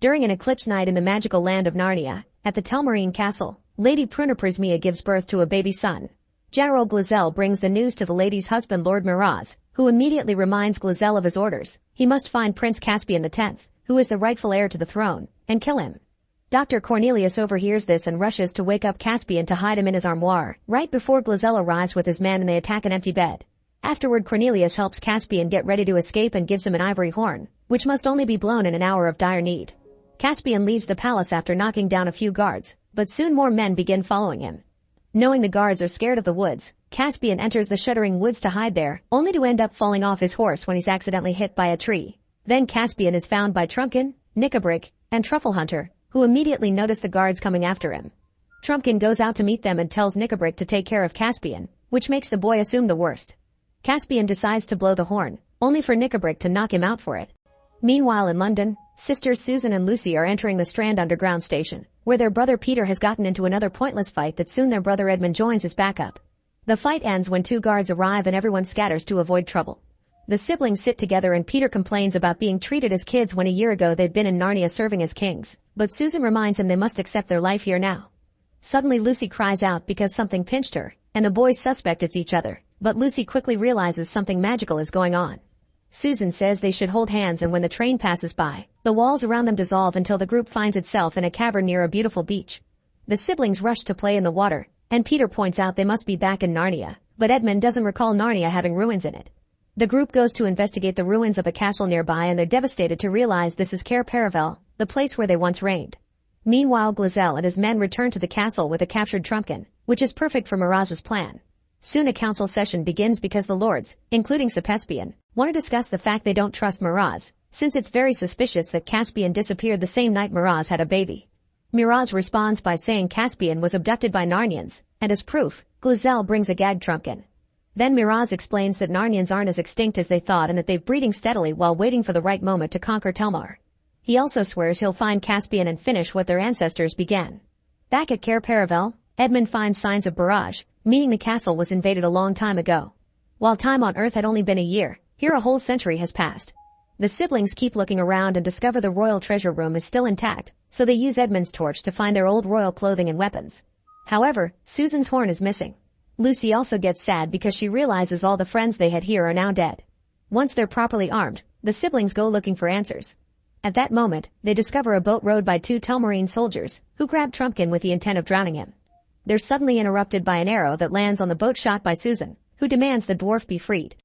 During an eclipse night in the magical land of Narnia, at the Telmarine Castle, Lady Prunaprismia gives birth to a baby son. General Glazelle brings the news to the lady's husband Lord Miraz, who immediately reminds Glazelle of his orders. He must find Prince Caspian X, who is the rightful heir to the throne, and kill him. Dr. Cornelius overhears this and rushes to wake up Caspian to hide him in his armoire, right before Glazelle arrives with his men and they attack an empty bed. Afterward, Cornelius helps Caspian get ready to escape and gives him an ivory horn, which must only be blown in an hour of dire need. Caspian leaves the palace after knocking down a few guards, but soon more men begin following him. Knowing the guards are scared of the woods, Caspian enters the shuddering woods to hide there, only to end up falling off his horse when he's accidentally hit by a tree. Then Caspian is found by Trumpkin, Knickerbrick, and Truffle Hunter, who immediately notice the guards coming after him. Trumpkin goes out to meet them and tells Knickerbrick to take care of Caspian, which makes the boy assume the worst. Caspian decides to blow the horn, only for Knickerbrick to knock him out for it. Meanwhile in London, sisters Susan and Lucy are entering the Strand Underground station, where their brother Peter has gotten into another pointless fight that soon their brother Edmund joins as backup. The fight ends when two guards arrive and everyone scatters to avoid trouble. The siblings sit together and Peter complains about being treated as kids when a year ago they've been in Narnia serving as kings, but Susan reminds him they must accept their life here now. Suddenly Lucy cries out because something pinched her, and the boys suspect it's each other, but Lucy quickly realizes something magical is going on. Susan says they should hold hands, and when the train passes by, the walls around them dissolve until the group finds itself in a cavern near a beautiful beach. The siblings rush to play in the water, and Peter points out they must be back in Narnia, but Edmund doesn't recall Narnia having ruins in it. The group goes to investigate the ruins of a castle nearby and they're devastated to realize this is Cair Paravel, the place where they once reigned. Meanwhile Glazelle and his men return to the castle with a captured Trumpkin, which is perfect for Miraz's plan. Soon a council session begins because the lords, including Caspian, want to discuss the fact they don't trust Miraz, since it's very suspicious that Caspian disappeared the same night Miraz had a baby. Miraz responds by saying Caspian was abducted by Narnians, and as proof, Glazelle brings a gagged Trumpkin. Then Miraz explains that Narnians aren't as extinct as they thought and that they're breeding steadily while waiting for the right moment to conquer Telmar. He also swears he'll find Caspian and finish what their ancestors began. Back at Cair Paravel, Edmund finds signs of barrage, meaning the castle was invaded a long time ago. While time on Earth had only been a year, here a whole century has passed. The siblings keep looking around and discover the royal treasure room is still intact, so they use Edmund's torch to find their old royal clothing and weapons. However, Susan's horn is missing. Lucy also gets sad because she realizes all the friends they had here are now dead. Once they're properly armed, the siblings go looking for answers. At that moment, they discover a boat rowed by two Telmarine soldiers, who grab Trumpkin with the intent of drowning him. They're suddenly interrupted by an arrow that lands on the boat shot by Susan, who demands the dwarf be freed.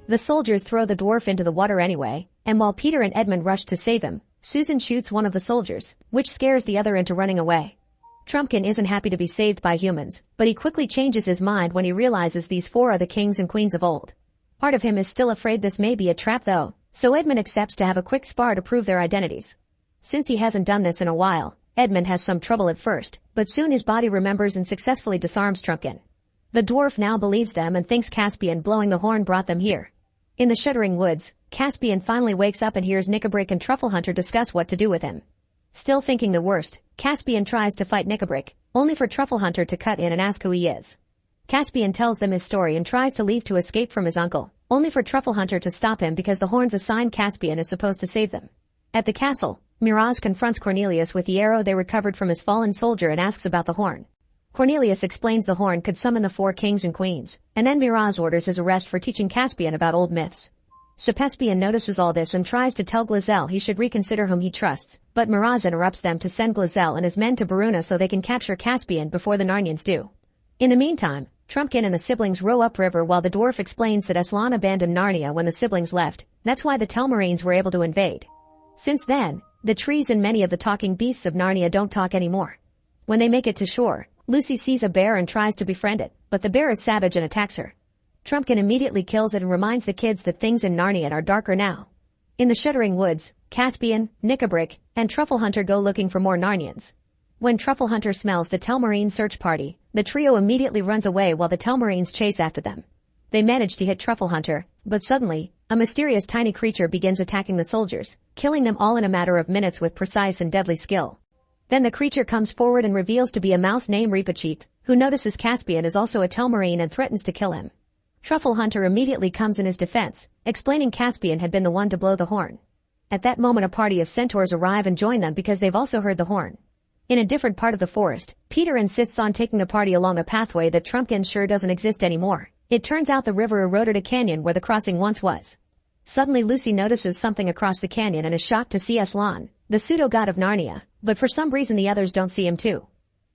The soldiers throw the dwarf into the water anyway, and while Peter and Edmund rush to save him, Susan shoots one of the soldiers, which scares the other into running away. Trumpkin isn't happy to be saved by humans, but he quickly changes his mind when he realizes these four are the kings and queens of old. Part of him is still afraid this may be a trap though, so Edmund accepts to have a quick spar to prove their identities. Since he hasn't done this in a while, Edmund has some trouble at first, but soon his body remembers and successfully disarms Trumpkin. The dwarf now believes them and thinks Caspian blowing the horn brought them here. In the shuddering woods, Caspian finally wakes up and hears Knickerbrick and Truffle Hunter discuss what to do with him. Still thinking the worst, Caspian tries to fight Knickerbrick, only for Truffle Hunter to cut in and ask who he is. Caspian tells them his story and tries to leave to escape from his uncle, only for Truffle Hunter to stop him because the horns assigned Caspian is supposed to save them. At the castle, Miraz confronts Cornelius with the arrow they recovered from his fallen soldier and asks about the horn. Cornelius explains the horn could summon the four kings and queens, and then Miraz orders his arrest for teaching Caspian about old myths. Caspian notices all this and tries to tell Glazelle he should reconsider whom he trusts, but Miraz interrupts them to send Glazelle and his men to Baruna so they can capture Caspian before the Narnians do. In the meantime, Trumpkin and the siblings row upriver while the dwarf explains that Aslan abandoned Narnia when the siblings left. That's why the Telmarines were able to invade. Since then, the trees and many of the talking beasts of Narnia don't talk anymore. When they make it to shore, Lucy sees a bear and tries to befriend it, but the bear is savage and attacks her. Trumpkin immediately kills it and reminds the kids that things in Narnia are darker now. In the shuddering woods, Caspian, Knickerbrick, and Truffle Hunter go looking for more Narnians. When Truffle Hunter smells the Telmarine search party, the trio immediately runs away while the Telmarines chase after them. They manage to hit Truffle Hunter, but suddenly, a mysterious tiny creature begins attacking the soldiers, killing them all in a matter of minutes with precise and deadly skill. Then the creature comes forward and reveals to be a mouse named Reepicheep, who notices Caspian is also a Telmarine and threatens to kill him. Truffle Hunter immediately comes in his defense, explaining Caspian had been the one to blow the horn. At that moment a party of centaurs arrive and join them because they've also heard the horn. In a different part of the forest, Peter insists on taking the party along a pathway that Trumpkin sure doesn't exist anymore. It turns out the river eroded a canyon where the crossing once was. Suddenly Lucy notices something across the canyon and is shocked to see Aslan, the pseudo-god of Narnia, but for some reason the others don't see him too.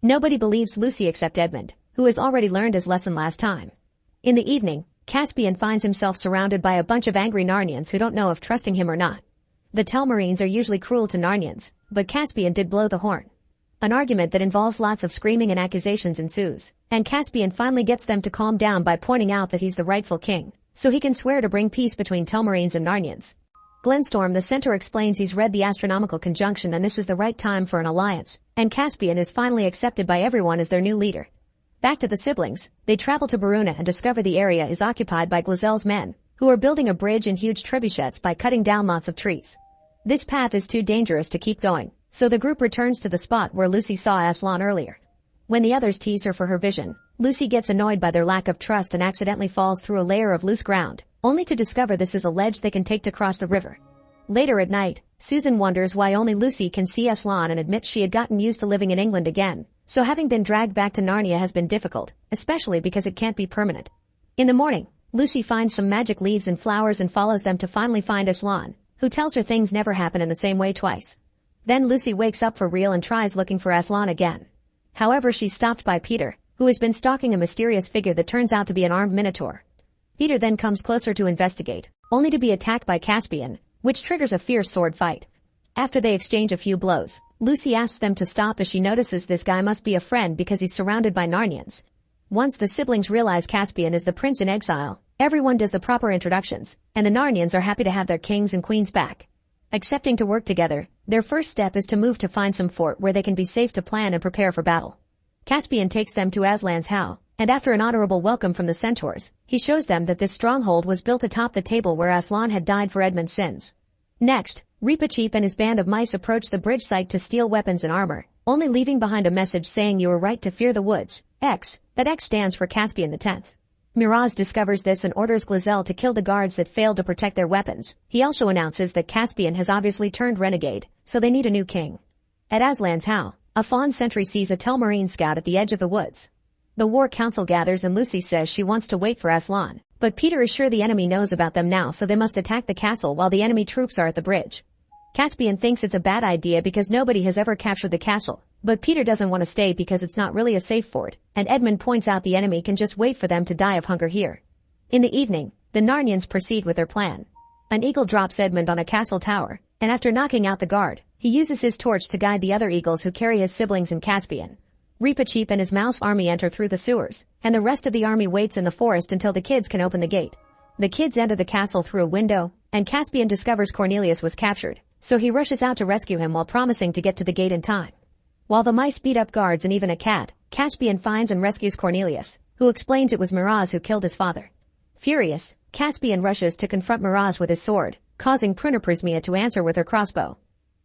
Nobody believes Lucy except Edmund, who has already learned his lesson last time. In the evening, Caspian finds himself surrounded by a bunch of angry Narnians who don't know if trusting him or not. The Telmarines are usually cruel to Narnians, but Caspian did blow the horn. An argument that involves lots of screaming and accusations ensues, and Caspian finally gets them to calm down by pointing out that he's the rightful king, so he can swear to bring peace between Telmarines and Narnians. Glenstorm the centaur explains he's read the astronomical conjunction and this is the right time for an alliance, and Caspian is finally accepted by everyone as their new leader. Back to the siblings, they travel to Baruna and discover the area is occupied by Glazel's men, who are building a bridge and huge trebuchets by cutting down lots of trees. This path is too dangerous to keep going, so the group returns to the spot where Lucy saw Aslan earlier. When the others tease her for her vision, Lucy gets annoyed by their lack of trust and accidentally falls through a layer of loose ground, only to discover this is a ledge they can take to cross the river. Later at night, Susan wonders why only Lucy can see Aslan and admits she had gotten used to living in England again, so having been dragged back to Narnia has been difficult, especially because it can't be permanent. In the morning, Lucy finds some magic leaves and flowers and follows them to finally find Aslan, who tells her things never happen in the same way twice. Then Lucy wakes up for real and tries looking for Aslan again. However, she's stopped by Peter, who has been stalking a mysterious figure that turns out to be an armed minotaur. Peter then comes closer to investigate, only to be attacked by Caspian, which triggers a fierce sword fight. After they exchange a few blows, Lucy asks them to stop as she notices this guy must be a friend because he's surrounded by Narnians. Once the siblings realize Caspian is the prince in exile, everyone does the proper introductions, and the Narnians are happy to have their kings and queens back. Accepting to work together, their first step is to move to find some fort where they can be safe to plan and prepare for battle. Caspian takes them to Aslan's house, and after an honorable welcome from the centaurs, he shows them that this stronghold was built atop the table where Aslan had died for Edmund's sins. Next, Reepicheep and his band of mice approach the bridge site to steal weapons and armor, only leaving behind a message saying you were right to fear the woods, X, that X stands for Caspian the 10th. Miraz discovers this and orders Glazel to kill the guards that failed to protect their weapons. He also announces that Caspian has obviously turned renegade, so they need a new king. At Aslan's house, a fawn sentry sees a Telmarine scout at the edge of the woods. The war council gathers and Lucy says she wants to wait for Aslan, but Peter is sure the enemy knows about them now so they must attack the castle while the enemy troops are at the bridge. Caspian thinks it's a bad idea because nobody has ever captured the castle, but Peter doesn't want to stay because it's not really a safe fort, and Edmund points out the enemy can just wait for them to die of hunger here. In the evening, the Narnians proceed with their plan. An eagle drops Edmund on a castle tower, and after knocking out the guard, he uses his torch to guide the other eagles who carry his siblings and Caspian. Reepicheep and his mouse army enter through the sewers, and the rest of the army waits in the forest until the kids can open the gate. The kids enter the castle through a window, and Caspian discovers Cornelius was captured, so he rushes out to rescue him while promising to get to the gate in time. While the mice beat up guards and even a cat, Caspian finds and rescues Cornelius, who explains it was Miraz who killed his father. Furious, Caspian rushes to confront Miraz with his sword, causing Prunaprismia to answer with her crossbow.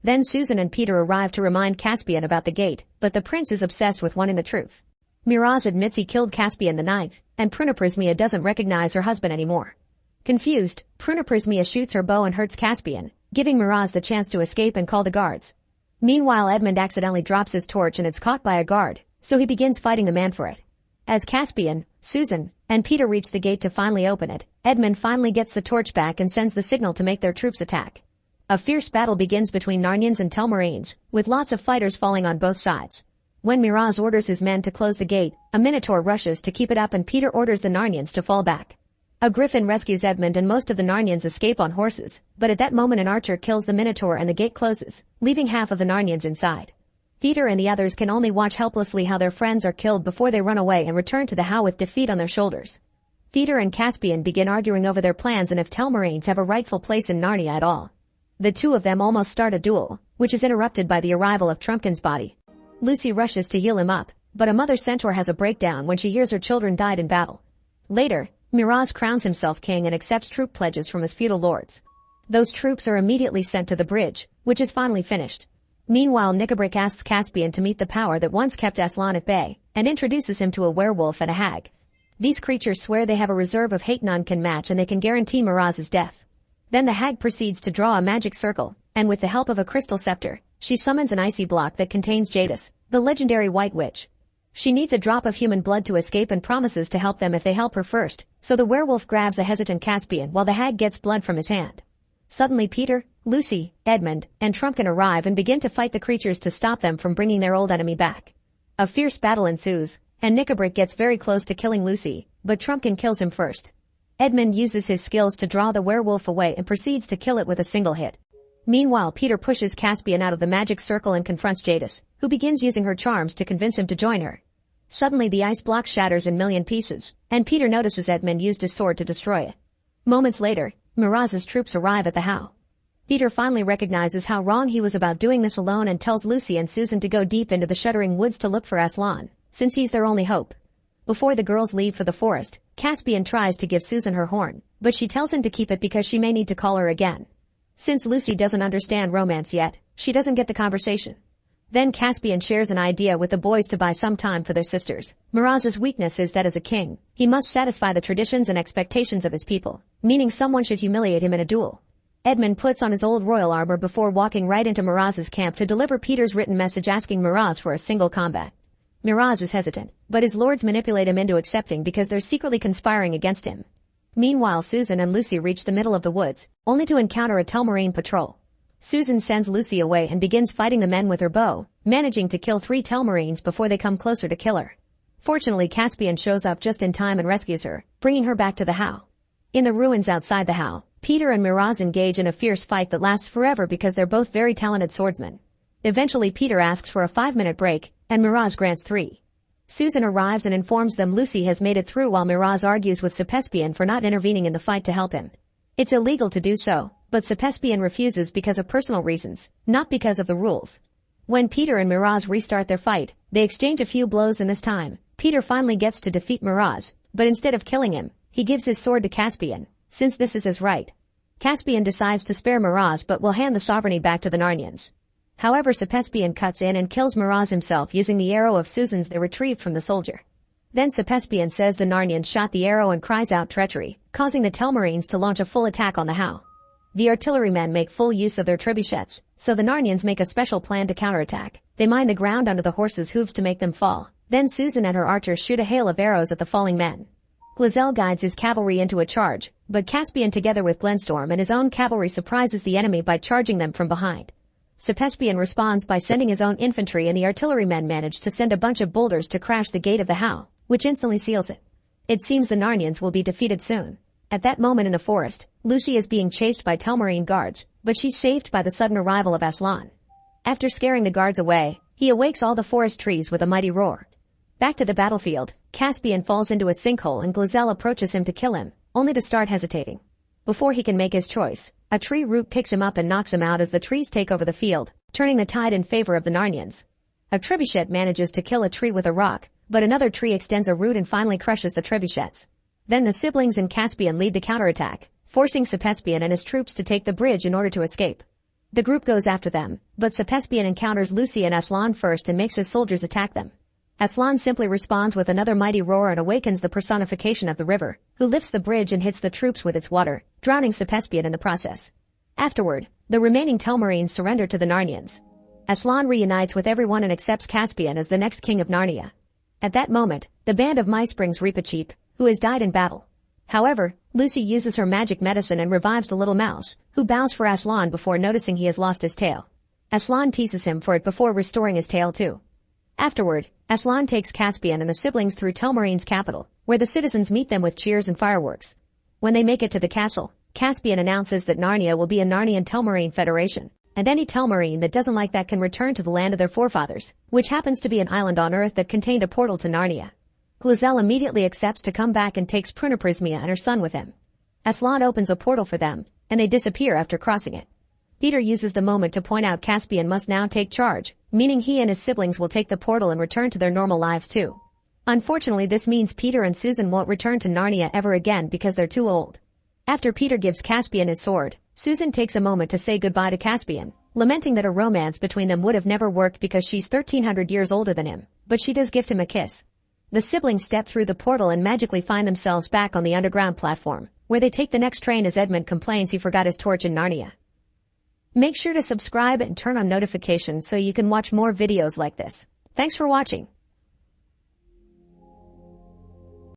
Then Susan and Peter arrive to remind Caspian about the gate, but the prince is obsessed with wanting the truth. Miraz admits he killed Caspian the 9th, and Prunaprismia doesn't recognize her husband anymore. Confused, Prunaprismia shoots her bow and hurts Caspian, giving Miraz the chance to escape and call the guards. Meanwhile, Edmund accidentally drops his torch and it's caught by a guard, so he begins fighting the man for it. As Caspian, Susan, and Peter reach the gate to finally open it, Edmund finally gets the torch back and sends the signal to make their troops attack. A fierce battle begins between Narnians and Telmarines, with lots of fighters falling on both sides. When Miraz orders his men to close the gate, a minotaur rushes to keep it up and Peter orders the Narnians to fall back. A griffin rescues Edmund and most of the Narnians escape on horses, but at that moment an archer kills the minotaur and the gate closes, leaving half of the Narnians inside. Peter and the others can only watch helplessly how their friends are killed before they run away and return to the house with defeat on their shoulders. Peter and Caspian begin arguing over their plans and if Telmarines have a rightful place in Narnia at all. The two of them almost start a duel, which is interrupted by the arrival of Trumpkin's body. Lucy rushes to heal him up, but a mother centaur has a breakdown when she hears her children died in battle. Later, Miraz crowns himself king and accepts troop pledges from his feudal lords. Those troops are immediately sent to the bridge, which is finally finished. Meanwhile, Nickabrick asks Caspian to meet the power that once kept Aslan at bay, and introduces him to a werewolf and a hag. These creatures swear they have a reserve of hate none can match and they can guarantee Miraz's death. Then the hag proceeds to draw a magic circle, and with the help of a crystal scepter, she summons an icy block that contains Jadis, the legendary White Witch. She needs a drop of human blood to escape and promises to help them if they help her first, so the werewolf grabs a hesitant Caspian while the hag gets blood from his hand. Suddenly Peter, Lucy, Edmund, and Trumpkin arrive and begin to fight the creatures to stop them from bringing their old enemy back. A fierce battle ensues, and Knickerbrick gets very close to killing Lucy, but Trumpkin kills him first. Edmund uses his skills to draw the werewolf away and proceeds to kill it with a single hit. Meanwhile, Peter pushes Caspian out of the magic circle and confronts Jadis, who begins using her charms to convince him to join her. Suddenly the ice block shatters in million pieces, and Peter notices Edmund used his sword to destroy it. Moments later, Miraz's troops arrive at the house. Peter finally recognizes how wrong he was about doing this alone and tells Lucy and Susan to go deep into the shuddering woods to look for Aslan, since he's their only hope. Before the girls leave for the forest, Caspian tries to give Susan her horn, but she tells him to keep it because she may need to call her again. Since Lucy doesn't understand romance yet, she doesn't get the conversation. Then Caspian shares an idea with the boys to buy some time for their sisters. Miraz's weakness is that as a king, he must satisfy the traditions and expectations of his people, meaning someone should humiliate him in a duel. Edmund puts on his old royal armor before walking right into Miraz's camp to deliver Peter's written message asking Miraz for a single combat. Miraz is hesitant, but his lords manipulate him into accepting because they're secretly conspiring against him. Meanwhile, Susan and Lucy reach the middle of the woods, only to encounter a Telmarine patrol. Susan sends Lucy away and begins fighting the men with her bow, managing to kill 3 Telmarines before they come closer to kill her. Fortunately, Caspian shows up just in time and rescues her, bringing her back to the house. In the ruins outside the house, Peter and Miraz engage in a fierce fight that lasts forever because they're both very talented swordsmen. Eventually, Peter asks for a 5-minute break, and Miraz grants 3. Susan arrives and informs them Lucy has made it through while Miraz argues with Sepespian for not intervening in the fight to help him. It's illegal to do so, but Sepespian refuses because of personal reasons, not because of the rules. When Peter and Miraz restart their fight, they exchange a few blows and this time, Peter finally gets to defeat Miraz, but instead of killing him, he gives his sword to Caspian, since this is his right. Caspian decides to spare Miraz but will hand the sovereignty back to the Narnians. However, Sepespian cuts in and kills Miraz himself using the arrow of Susan's they retrieved from the soldier. Then Sepespian says the Narnians shot the arrow and cries out treachery, causing the Telmarines to launch a full attack on the house. The artillerymen make full use of their trebuchets, so the Narnians make a special plan to counterattack. They mine the ground under the horses' hooves to make them fall. Then Susan and her archers shoot a hail of arrows at the falling men. Glazell guides his cavalry into a charge, but Caspian together with Glenstorm and his own cavalry surprises the enemy by charging them from behind. Sepespian responds by sending his own infantry and the artillerymen manage to send a bunch of boulders to crash the gate of the house, which instantly seals it. It seems the Narnians will be defeated soon. At that moment in the forest, Lucy is being chased by Telmarine guards, but she's saved by the sudden arrival of Aslan. After scaring the guards away, he awakes all the forest trees with a mighty roar. Back to the battlefield, Caspian falls into a sinkhole and Glazell approaches him to kill him, only to start hesitating. Before he can make his choice, a tree root picks him up and knocks him out as the trees take over the field, turning the tide in favor of the Narnians. A trebuchet manages to kill a tree with a rock, but another tree extends a root and finally crushes the trebuchets. Then the siblings and Caspian lead the counterattack, forcing Sepespian and his troops to take the bridge in order to escape. The group goes after them, but Sepespian encounters Lucy and Aslan first and makes his soldiers attack them. Aslan simply responds with another mighty roar and awakens the personification of the river, who lifts the bridge and hits the troops with its water, drowning Sepespian in the process. Afterward, the remaining Telmarines surrender to the Narnians. Aslan reunites with everyone and accepts Caspian as the next king of Narnia. At that moment, the band of mice brings Reepicheep, who has died in battle. However, Lucy uses her magic medicine and revives the little mouse, who bows for Aslan before noticing he has lost his tail. Aslan teases him for it before restoring his tail too. Afterward, Aslan takes Caspian and the siblings through Telmarine's capital, where the citizens meet them with cheers and fireworks. When they make it to the castle, Caspian announces that Narnia will be a Narnian Telmarine federation, and any Telmarine that doesn't like that can return to the land of their forefathers, which happens to be an island on Earth that contained a portal to Narnia. Glazell immediately accepts to come back and takes Prunaprismia and her son with him. Aslan opens a portal for them, and they disappear after crossing it. Peter uses the moment to point out Caspian must now take charge, meaning he and his siblings will take the portal and return to their normal lives too. Unfortunately, this means Peter and Susan won't return to Narnia ever again because they're too old. After Peter gives Caspian his sword, Susan takes a moment to say goodbye to Caspian, lamenting that a romance between them would have never worked because she's 1,300 years older than him, but she does gift him a kiss. The siblings step through the portal and magically find themselves back on the underground platform, where they take the next train as Edmund complains he forgot his torch in Narnia. Make sure to subscribe and turn on notifications so you can watch more videos like this. Thanks for watching.